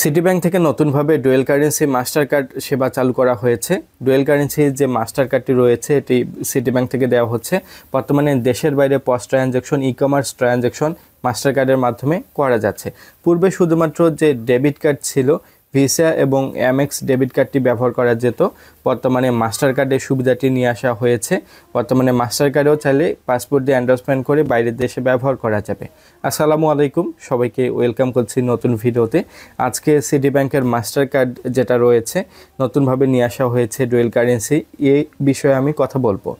City bank থেকে নতুনভাবে dual currency master card সেবা চালু করা হয়েছে। ডুয়েল কারেন্সি যে মাস্টার কার্ডটি রয়েছে এটি সিটি ব্যাংক থেকে দেওয়া হচ্ছে। বর্তমানে দেশের বাইরে POS transaction, e commerce transaction master কার্ডের মাধ্যমে করা যাচ্ছে। পূর্বে শুধুমাত্র যে ডেবিট কার্ড ছিল, ভিসা এবং এমএক্স ডেবিট কার্ডটি ব্যবহার করা যেত। বর্তমানে মাস্টার কার্ডের সুবিধাটি নিয়ে আসা হয়েছে। বর্তমানে মাস্টার কার্ডেও চাইলে পাসপোর্ট দিয়ে এন্ডোর্সমেন্ট করে বাইরের দেশে ব্যবহার করা যাবে। আসসালামু আলাইকুম, সবাইকে ওয়েলকাম করছি নতুন ভিডিওতে। আজকে সিটি ব্যাংকের মাস্টার কার্ড যেটা রয়েছে নতুনভাবে নিয়ে আসা হয়েছে ডুয়েল কারেন্সি, এই বিষয়ে আমি কথা বলবো।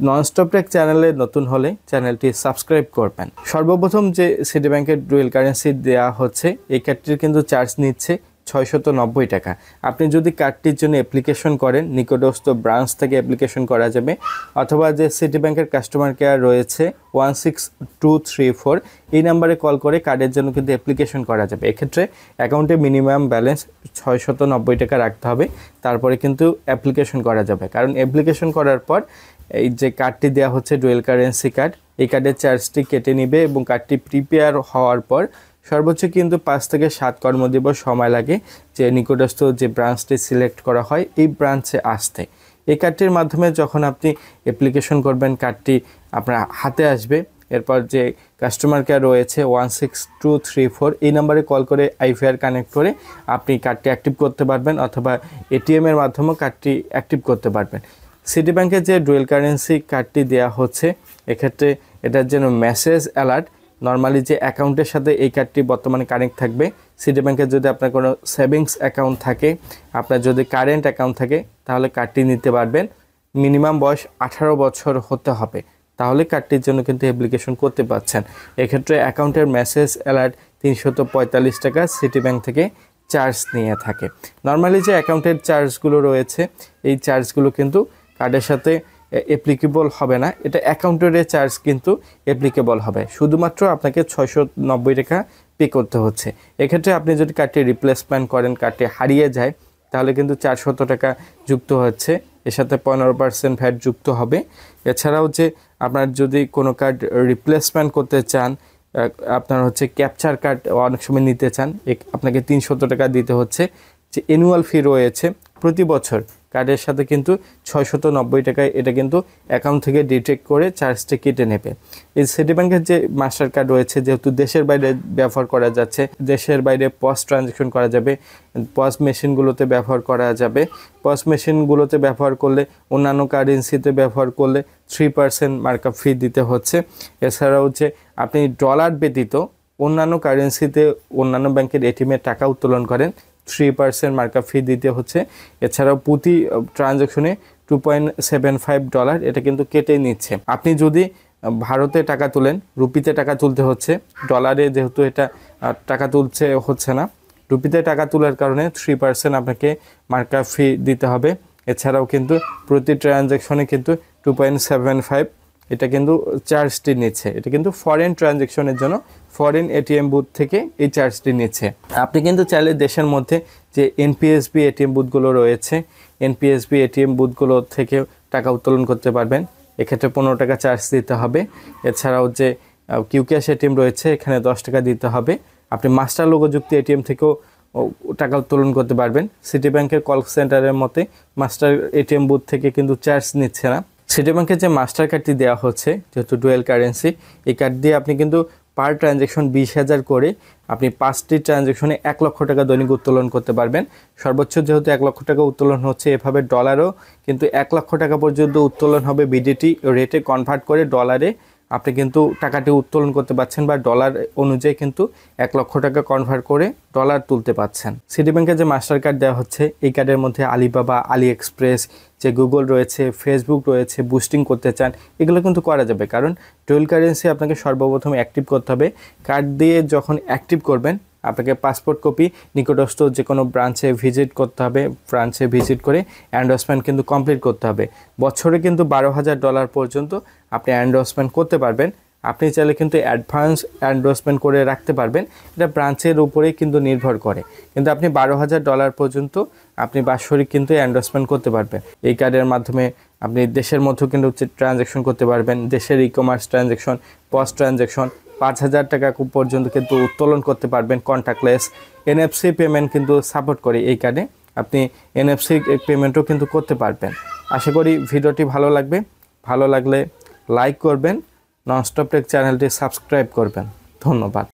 ননস্টপ টেক চ্যানেলে নতুন হলে চ্যানেলটি সাবস্ক্রাইব করবেন। সর্বপ্রথম যে সিটি ব্যাংকের ডুয়েল কারেন্সি দেওয়া হচ্ছে, এই কার্ডটির কিন্তু চার্জ নিচ্ছে 690 টাকা। আপনি যদি কার্ডটির জন্য অ্যাপ্লিকেশন করেন, নিকটস্থ ব্রাঞ্চ থেকে অ্যাপ্লিকেশন করা যাবে, অথবা যে সিটি ব্যাংকের কাস্টমার কেয়ার রয়েছে 16234, এই নাম্বারে কল করে কার্ডের জন্য কিন্তু অ্যাপ্লিকেশন করা যাবে। এক্ষেত্রে অ্যাকাউন্টে মিনিমাম ব্যালেন্স 690 টাকা রাখতে হবে, তারপরে কিন্তু অ্যাপ্লিকেশন করা যাবে। কারণ অ্যাপ্লিকেশন করার পর এই যে কার্ডটি দেওয়া হচ্ছে ডুয়েল কারেন্সি কার্ড, এই কার্ডের চার্জটি কেটে নেবে এবং কার্ডটি প্রিপেয়ার হওয়ার পর সর্বোচ্চ কিন্তু 5 থেকে 7 কর্মদিবস সময় লাগে যে নিকটস্থ যে ব্রাঞ্চটি সিলেক্ট করা হয় এই ব্রাঞ্চে আসতে। এই কার্ডটির মাধ্যমে যখন আপনি অ্যাপ্লিকেশন করবেন, কার্ডটি আপনার হাতে আসবে। এরপর যে কাস্টমার কেয়ার রয়েছে 16234, এই নাম্বারে কল করে আইফেয়ার কানেক্ট করে আপনি কার্ডটি অ্যাক্টিভ করতে পারবেন, অথবা এটিএমের মাধ্যমেও কার্ডটি অ্যাক্টিভ করতে পারবেন। সিটি ব্যাংকের যে ডুয়েল কারেন্সি কার্ডটি দেওয়া হচ্ছে, এক্ষেত্রে এটার জন্য মেসেজ অ্যালার্ট, নর্মালি যে অ্যাকাউন্টের সাথে এই কার্ডটি বর্তমানে কানেক্ট থাকবে। সিটি ব্যাংকের যদি আপনার কোনো সেভিংস অ্যাকাউন্ট থাকে, আপনার যদি কারেন্ট অ্যাকাউন্ট থাকে, তাহলে কার্ডটি নিতে পারবেন। মিনিমাম বয়স 18 বছর হতে হবে, তাহলে কার্ডটির জন্য কিন্তু অ্যাপ্লিকেশন করতে পারছেন। এক্ষেত্রে অ্যাকাউন্টের মেসেজ অ্যালার্ট 345 টাকা সিটি ব্যাংক থেকে চার্জ নিয়ে থাকে। নর্মালি যে অ্যাকাউন্টের চার্জগুলো রয়েছে, এই চার্জগুলো কিন্তু কার্ডের সাথে অ্যাপ্লিকেবল হবে না, এটা অ্যাকাউন্টের চার্জ কিন্তু অ্যাপ্লিকেবল হবে। শুধুমাত্র আপনাকে 690 টাকা পে করতে হচ্ছে। এক্ষেত্রে আপনি যদি কার্ডটি রিপ্লেসমেন্ট করেন, কার্ডটি হারিয়ে যায়, তাহলে কিন্তু 400 টাকা যুক্ত হচ্ছে, এর সাথে 15% ভ্যাট যুক্ত হবে। এছাড়াও যে আপনার যদি কোনো কার্ড রিপ্লেসমেন্ট করতে চান, আপনার হচ্ছে ক্যাপচার কার্ড অনেক সময় নিতে চান, আপনাকে 300 টাকা দিতে হচ্ছে। যে অ্যানুয়াল ফি রয়েছে প্রতি বছর, কার্ডের সাথে কিন্তু 690 টাকায় এটা কিন্তু অ্যাকাউন্ট থেকে ডিটেক্ট করে চার্জটা কেটে নেবে। এই সিটি ব্যাংকের যে মাস্টার কার্ড রয়েছে, যেহেতু দেশের বাইরে ব্যবহার করা যাচ্ছে, দেশের বাইরে পস ট্রানজ্যাকশন করা যাবে, পস মেশিনগুলোতে ব্যবহার করা যাবে। পস মেশিনগুলোতে ব্যবহার করলে, অন্যান্য কারেন্সিতে ব্যবহার করলে 3% মার্কআপ ফি দিতে হচ্ছে। এছাড়াও যে আপনি ডলার ব্যতীত অন্যান্য কারেন্সিতে অন্যান্য ব্যাংকের এটিএমে টাকা উত্তোলন করেন, 3% মার্কআপ ফি দিতে হচ্ছে। এছাড়াও প্রতি ট্রানজ্যাকশনে $2.75 এটা কিন্তু কেটে নিচ্ছে। আপনি যদি ভারতে টাকা তোলেন, রুপিতে টাকা তুলতে হচ্ছে, ডলারে যেহেতু এটা টাকা তুলছে হচ্ছে না, রুপিতে টাকা তোলার কারণে 3% আপনাকে মার্কআপ ফি দিতে হবে। এছাড়াও কিন্তু প্রতি ট্রানজ্যাকশনে কিন্তু 2.75 এটা কিন্তু চার্জটি নিচ্ছে। এটা কিন্তু ফরেন ট্রানজ্যাকশনের জন্য, ফরেন এটিএম বুথ থেকে এই চার্জটি নিচ্ছে। আপনি কিন্তু চাইলে দেশের মধ্যে যে এনপিএসবি এটিএম বুথগুলো রয়েছে, এনপিএসবি এটিএম বুথগুলো থেকে টাকা উত্তোলন করতে পারবেন। এক্ষেত্রে 15 টাকা চার্জ দিতে হবে। এছাড়াও যে কিউক্যাশ এটিএম রয়েছে, এখানে 10 টাকা দিতে হবে। আপনি মাস্টার লোগোযুক্ত এটিএম থেকেও টাকা উত্তোলন করতে পারবেন। সিটি ব্যাংকের কল সেন্টারের মতে মাস্টার এটিএম বুথ থেকে কিন্তু চার্জ নিচ্ছে না। সিটি ব্যাংকের যে মাস্টার কার্ডটি দেওয়া হচ্ছে, যেহেতু ডুয়েল কারেন্সি, এই কার্ড দিয়ে আপনি কিন্তু পার ট্রানজ্যাকশন 20,000 করে আপনি 5টি ট্রানজ্যাকশনে 1 লক্ষ টাকা দৈনিক উত্তোলন করতে পারবেন। সর্বোচ্চ যেহেতু 1 লক্ষ টাকা উত্তোলন হচ্ছে, এভাবে ডলারও কিন্তু 1 লক্ষ টাকা পর্যন্ত উত্তোলন হবে। বিডিটি রেটে কনভার্ট করে ডলারে আপনি কিন্তু টাকাটি উত্তোলন করতে পারছেন, বা ডলার অনুযায়ী কিন্তু 1 লক্ষ টাকা কনভার্ট করে ডলার তুলতে পারছেন। সিটি ব্যাংকের যে মাস্টার কার্ড দেওয়া হচ্ছে, এই কার্ডের মধ্যে আলিবাবা, আলি এক্সপ্রেস, যে গুগল রয়েছে, ফেসবুক রয়েছে, বুস্টিং করতে চান, এগুলো কিন্তু করা যাবে। কারণ ডুয়েল কারেন্সি আপনাকে সর্বপ্রথম অ্যাক্টিভ করতে হবে। কার্ড দিয়ে যখন অ্যাক্টিভ করবেন, আপনাকে পাসপোর্ট কপি নিকটস্থ যে কোনো ব্রাঞ্চে ভিজিট করতে হবে। ব্রাঞ্চে ভিজিট করে এন্ডোর্সমেন্ট কিন্তু কমপ্লিট করতে হবে। বছরে কিন্তু $12,000 পর্যন্ত আপনি এন্ডোর্সমেন্ট করতে পারবেন। আপনি চাইলে কিন্তু অ্যাডভান্স এন্ডোর্সমেন্ট করে রাখতে পারবেন, এটা ব্রাঞ্চের উপরেই কিন্তু নির্ভর করে। কিন্তু আপনি $12,000 পর্যন্ত আপনি বাৎসরিক কিন্তু এন্ডোর্সমেন্ট করতে পারবেন। এই কার্ডের মাধ্যমে আপনি দেশের মধ্যেও কিন্তু ট্রানজ্যাকশন করতে পারবেন। দেশের ই কমার্স ট্রানজ্যাকশন, পস ট্রানজ্যাকশন, 5,000 টাকা পর্যন্ত কিন্তু উত্তোলন করতে পারবেন কন্ট্যাক্টলেস। NFC পেমেন্ট কিন্তু সাপোর্ট করে এই কার্ডে, আপনি NFC পেমেন্টও কিন্তু করতে পারবেন। আশা করি ভিডিওটি ভালো লাগবে, ভালো লাগলে লাইক করবেন, ননস্টপ টেক চ্যানেলটি সাবস্ক্রাইব করবেন। ধন্যবাদ।